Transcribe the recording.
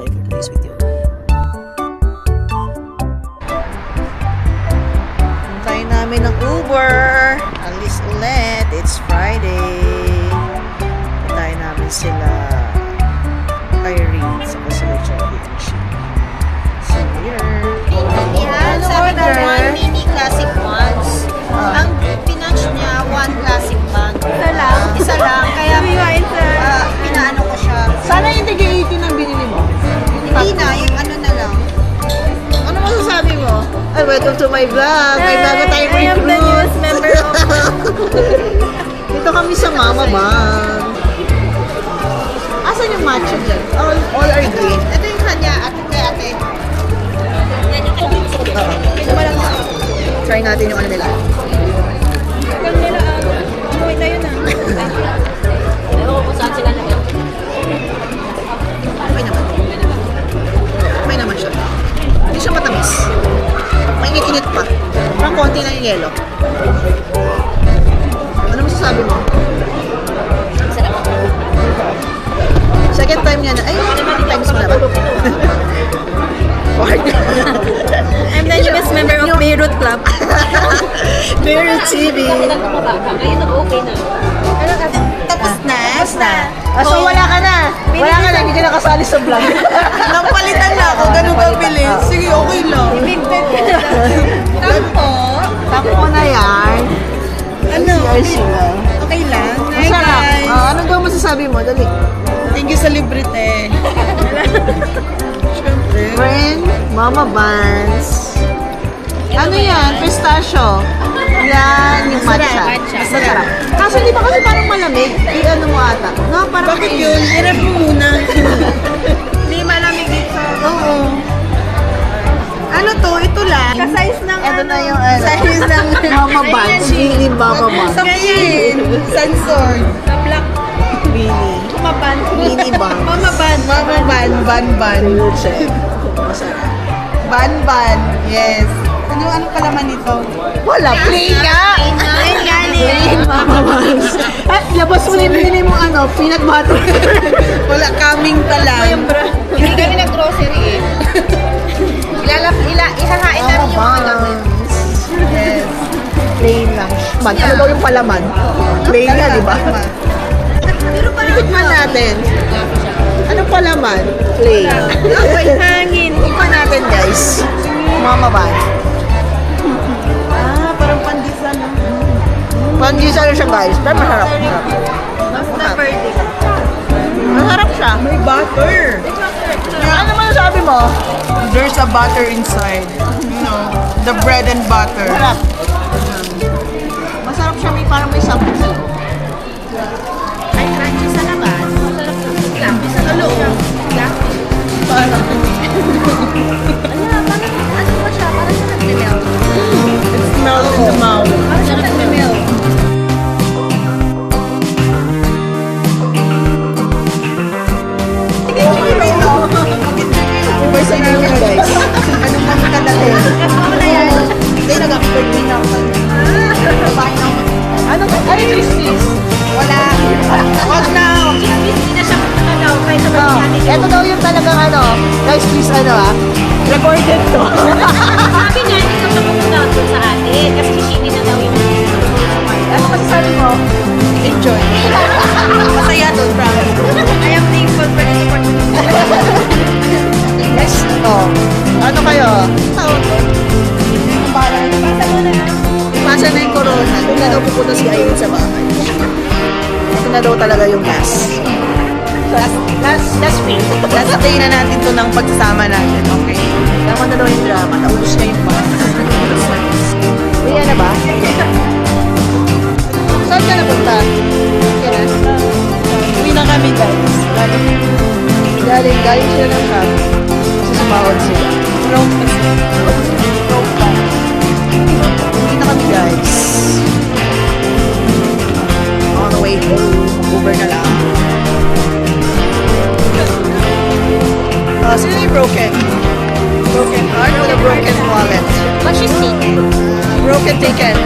enjoy for today's video. Hintayin namin ng Uber. Alis ulit. It's Friday. Hintayin namin sila Irene sa sila Joey and she. So here. Yan, sabi ko, one mini classic ones. Ang pinatch niya, one classic bag. Isa lang? Isa lang. Kaya pinaano ko siya. Sana hindi gaitin ang binili mo. Hindi na, yung ano na lang. Ano masasabi mo? Ay, welcome to my vlog. May bago tayong recruit. I am the newest member of Dito kami sa Mama Bang. Asan yung matcha dyan? All are green. Ito yung kanya, kay ate. Try natin yung ano nila. Umuwi na yun Ewan ko kung saan sila nila. Okay naman. Okay naman siya. Hindi siya matamis. Mainit-init pa. Parang konti lang yung yelo. Ano masasabi mo? Sarap. Second time niya na. Ay, times mo na ba? I'm the newest member of Beirut Club. Beirut TV. Ngayon nag-okay na. Tapos na? Tapos na. So wala ka na. Wala ka na. Hindi ka nakasali sa vlog. Napalitan na ako, ganun ba bilis? Sige, okay lang. Tampo? Takpo na yan. Ano? sila. Okay lang. Hi Masarap. guys. Ano ba masasabi mo? Dali. Thank you sa librete. Friend, Mama Buns. Ano yan? Pistachio. Yan, yung matcha. Masarap. Kaso di ba kasi parang malamig? I-ano mo ata? No, parang Bakit yun? Hirap mo muna. Hindi malamig dito. Oo. Ano to? Ito lang. Ka-size ng Ito na yung ano. Size ng Mama Buns. Mini Mama Buns. Ngayon. Sensor. Black. Mini. Maban. Mini Buns. Mama ban. Mama ban. Ban ban. Check. Masarap. Ban ban. Yes. Ano palaman nito? Wala. Plain ka. Plain galing. Mama Buns. At labas mo na yung binili mo ano, peanut butter. Wala kaming pa lang. Hindi kami nag-grocery eh. Ihahain namin yung mga laman. Yes. Plain lang. Ano daw yung palaman? Plain nga, di ba? Pero parang Tikman natin. Anong palaman? Plain. hangin. Tikman natin, guys. Mama Buns. Parang pandesal. Pandesal siya, guys. Pero masarap. Basta verdict. Masarap siya. May butter. Ano man sabi mo? There's a butter inside. You know, the bread and butter. Masarap. Masarap siya. May parang may sabon siya. Ay, crunchy sa labas. Masarap sa fluffy sa loob. Fluffy. Parang Ano ba siya? Parang siya nag-melt. it smells in the mouth. Parang siya nag-melt. First time yun, guys. Anong mga kadali? Hindi, nag-birthday na ako. Ano is this? Wala. Wag na. Hindi na siya daw. Kahit sa Oh, ito daw yung talagang ano. Guys, please ano recorded to. Sabi niya, hindi ka mapupunta doon sa atin. Kasi sisipin na daw yung Ano masasabi mo? Enjoy. Masaya doon, promise. I am thankful for this opportunity. Yes. Oh. Ano kayo? Pasa na yung corona. Doon na daw pupunta si Irene sa bahay. Ito na daw talaga yung last week. Last day na natin to ng pagsasama natin. Okay. Tama na daw yung drama. Naubos na yung bus. Uwi na ba? Saan ka napunta? Yan na. Uwi na kami, guys. Galing sila ng camp. Kasi sumahod sila. Uwi na kami, guys. On the way home. Uber na lang. Sino yung broken? Broken heart or a broken wallet? But she's taken. Broken ticket.